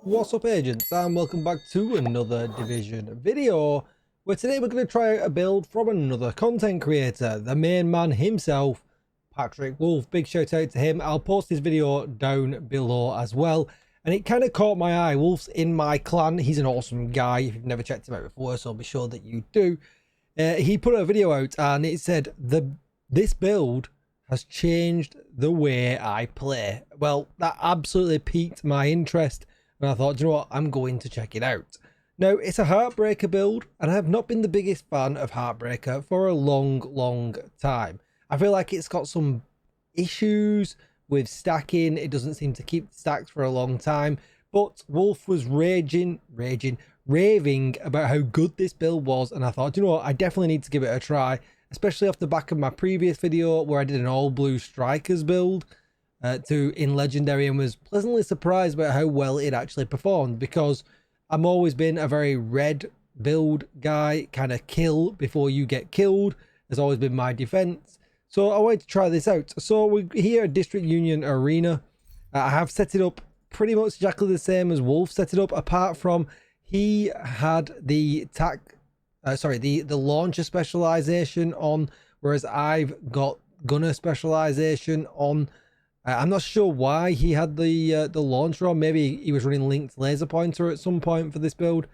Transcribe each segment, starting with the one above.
What's up, agents, and welcome back to another Division video, where today we're going to try out a build from another content creator, the main man himself, Patrick Wolf. Big shout out to him. I'll post his video down below as well, and it kind of caught my eye. Wolf's in my clan. He's an awesome guy if you've never checked him out before, so be sure that you do. He put a video out and it said this build has changed the way I play. Well, that absolutely piqued my interest, and I thought, you know what, I'm going to check it out. Now, it's a Heartbreaker build, and I have not been the biggest fan of Heartbreaker for a long time. I feel like it's got some issues with stacking. It doesn't seem to keep stacks for a long time. But Wolf was raving about how good this build was, and I thought, you know what, I definitely need to give it a try, especially off the back of my previous video where I did an all blue strikers build in legendary, and was pleasantly surprised about how well it actually performed, because I'm always been a very red build guy. Kind of kill before you get killed has always been my defense, so I wanted to try this out. So we're here at District Union Arena. I have set it up pretty much exactly the same as Wolf set it up, apart from he had the the launcher specialization on, whereas I've got gunner specialization on. I'm not sure why he had the launcher on. Maybe he was running linked laser pointer at some point for this build.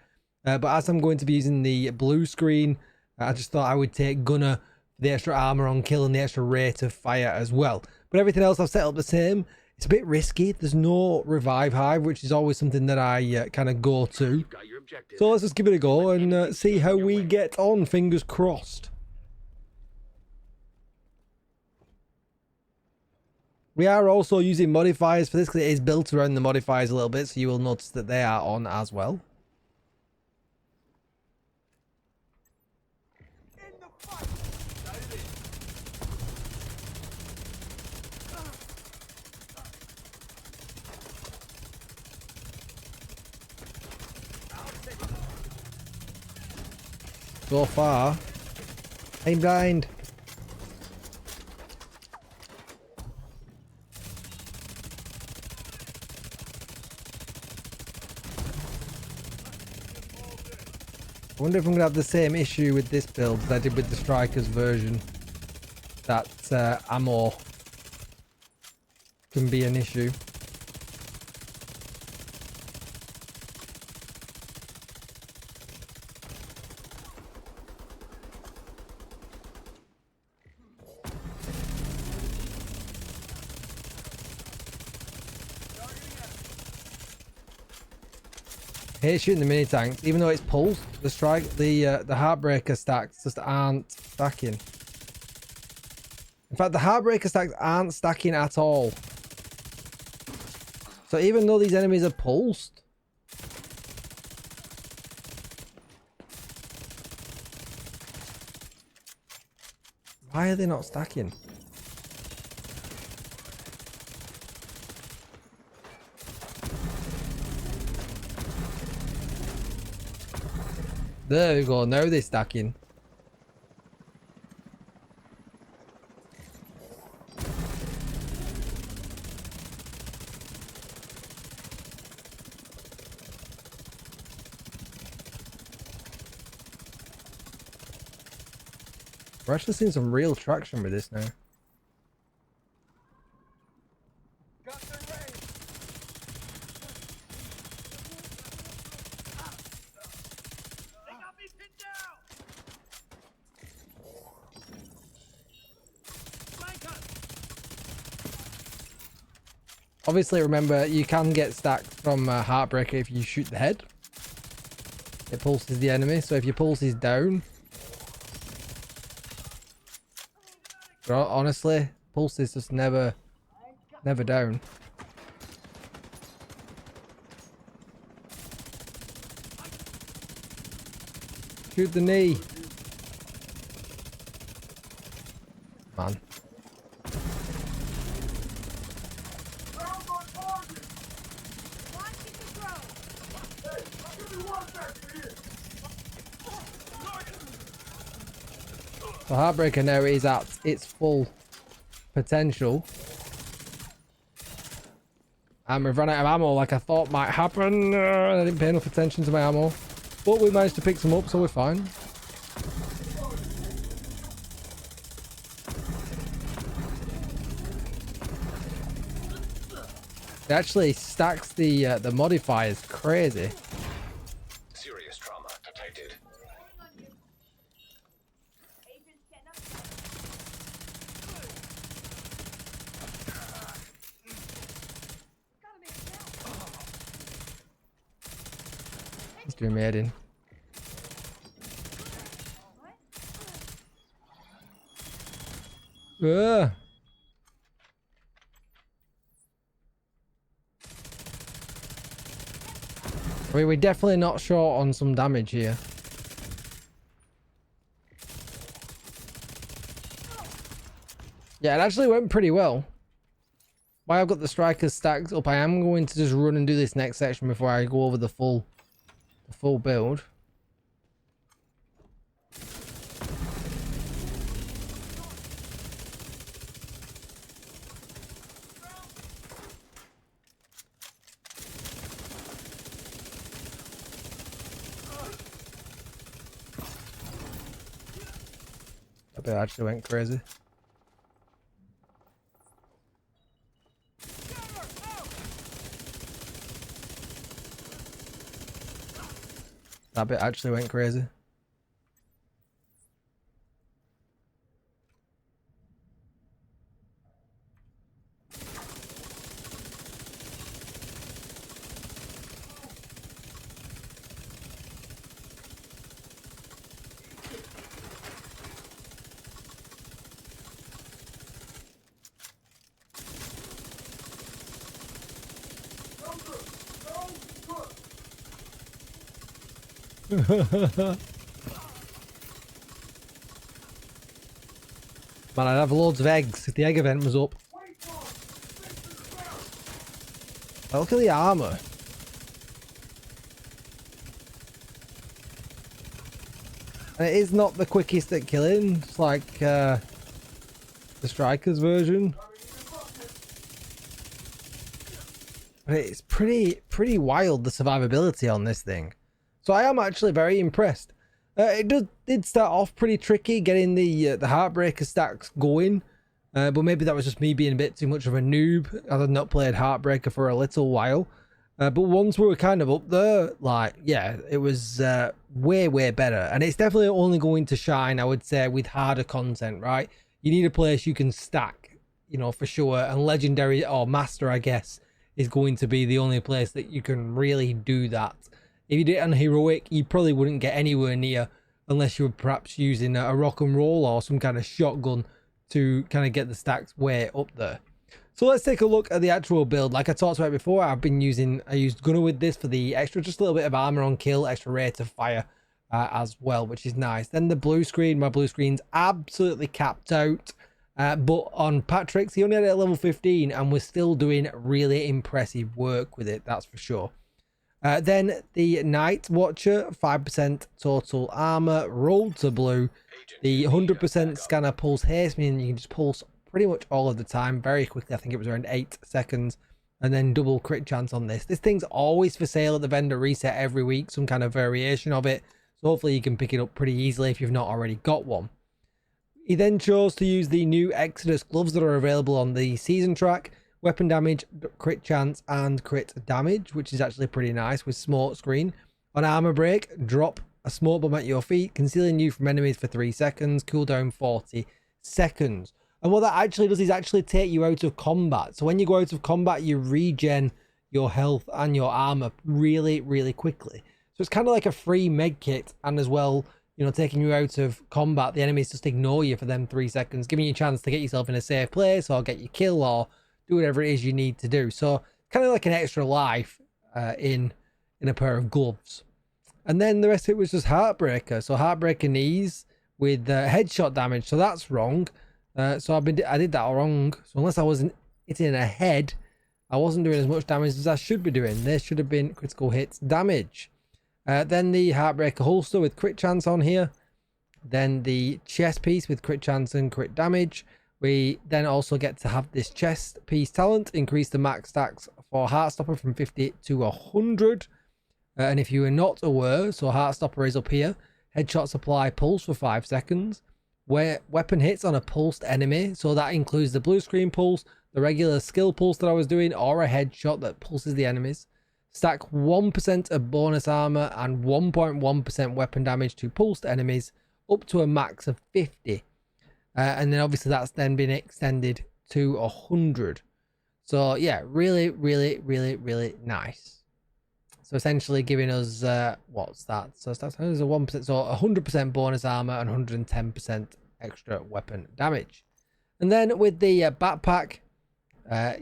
But as I'm going to be using the blue screen, I just thought I would take gunner for the extra armor on kill and the extra rate of fire as well. But everything else I've set up the same. It's a bit risky. There's no revive hive, which is always something that I kind of go to. So let's just give it a go and see how we get on. Fingers crossed. We are also using modifiers for this because it is built around the modifiers a little bit, so you will notice that they are on as well. So far, I'm blind. I wonder if I'm going to have the same issue with this build that I did with the Strikers version. That ammo can be an issue. I hate shooting the mini tanks, even though it's pulsed. The Heartbreaker stacks just aren't stacking. In fact, the Heartbreaker stacks aren't stacking at all. So even though these enemies are pulsed, why are they not stacking? There we go, now they're stacking. We're actually seeing some real traction with this now. Obviously, remember, you can get stacked from Heartbreaker if you shoot the head. It pulses the enemy, so if you pulses down... But honestly, pulse is just never down. Shoot the knee. Man. So Heartbreaker now is at its full potential. And we've run out of ammo like I thought might happen. I didn't pay enough attention to my ammo. But we managed to pick some up, so we're fine. It actually stacks the modifiers crazy. Serious trauma detected. Let's do made in. I mean, we're definitely not short on some damage here. Yeah, it actually went pretty well. While I've got the strikers stacked up, I am going to just run and do this next section before I go over the full build. That bit actually went crazy. That bit actually went crazy. Man, I'd have loads of eggs if the egg event was up. Oh, look at the armor. And it is not the quickest at killing. It's like the strikers version. But it's pretty wild, the survivability on this thing. So I am actually very impressed. It did start off pretty tricky getting the Heartbreaker stacks going. But maybe that was just me being a bit too much of a noob. I had not played Heartbreaker for a little while. But once we were kind of up there, like, yeah, it was way better. And it's definitely only going to shine, I would say, with harder content, right? You need a place you can stack, you know, for sure. And Legendary or Master, I guess, is going to be the only place that you can really do that. If you did it on Heroic, you probably wouldn't get anywhere near unless you were perhaps using a rock and roll or some kind of shotgun to kind of get the stacks way up there. So let's take a look at the actual build. Like I talked about before, I used Gunner with this for the extra, just a little bit of armor on kill, extra rate of fire as well, which is nice. Then the blue screen, my blue screen's absolutely capped out. But on Patrick's, he only had it at level 15 and was still doing really impressive work with it, that's for sure. Then the Night Watcher, 5% total armor, rolled to blue. The 100% scanner pulse haste, meaning you can just pulse pretty much all of the time very quickly. I think it was around 8 seconds. And then double crit chance on this. This thing's always for sale at the vendor reset every week, some kind of variation of it. So hopefully you can pick it up pretty easily if you've not already got one. He then chose to use the new Exodus gloves that are available on the season track. Weapon damage, crit chance, and crit damage, which is actually pretty nice with smoke screen. On armor break, drop a smoke bomb at your feet, concealing you from enemies for 3 seconds, cooldown 40 seconds. And what that actually does is actually take you out of combat. So when you go out of combat, you regen your health and your armor really quickly. So it's kind of like a free med kit, and as well, you know, taking you out of combat, the enemies just ignore you for them 3 seconds, giving you a chance to get yourself in a safe place or get your kill or do whatever it is you need to do. So kind of like an extra life in a pair of gloves. And then the rest of it was just Heartbreaker. So Heartbreaker knees with headshot damage. So that's wrong. So I did that wrong. So unless I wasn't hitting a head, I wasn't doing as much damage as I should be doing. There should have been critical hits damage. Then the Heartbreaker holster with crit chance on here. Then the chest piece with crit chance and crit damage. We then also get to have this chest piece talent, increase the max stacks for Heartstopper from 50 to 100. And if you are not aware, so Heartstopper is up here. Headshot supply pulse for 5 seconds. Where weapon hits on a pulsed enemy, so that includes the blue screen pulse, the regular skill pulse that I was doing, or a headshot that pulses the enemies. Stack 1% of bonus armor and 1.1% weapon damage to pulsed enemies, up to a max of 50. And then obviously that's then been extended to 100. So yeah, really, really, really, really nice. So essentially giving us, what's that? So that's a 1%, so 100% bonus armor and 110% extra weapon damage. And then with the backpack,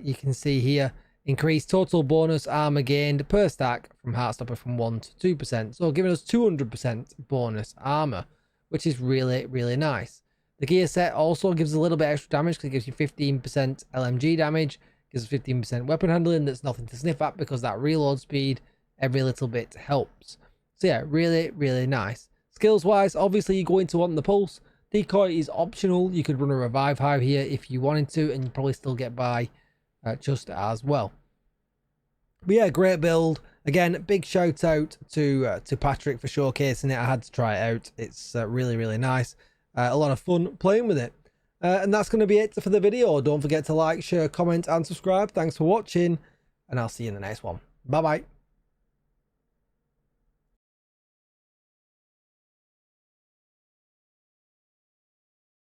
you can see here, increased total bonus armor gained per stack from Heartstopper from 1 to 2%. So giving us 200% bonus armor, which is really, really nice. The gear set also gives a little bit extra damage because it gives you 15% LMG damage, gives 15% weapon handling. That's nothing to sniff at because that reload speed, every little bit helps. So yeah, really, really nice. Skills wise, obviously you're going to want the pulse. Decoy is optional. You could run a revive hive here if you wanted to, and you probably still get by just as well. But yeah, great build. Again, big shout out to Patrick for showcasing it. I had to try it out. It's really, really nice. A lot of fun playing with it. And that's going to be it for the video. Don't forget to like, share, comment and subscribe. Thanks for watching, and I'll see you in the next one. Bye bye.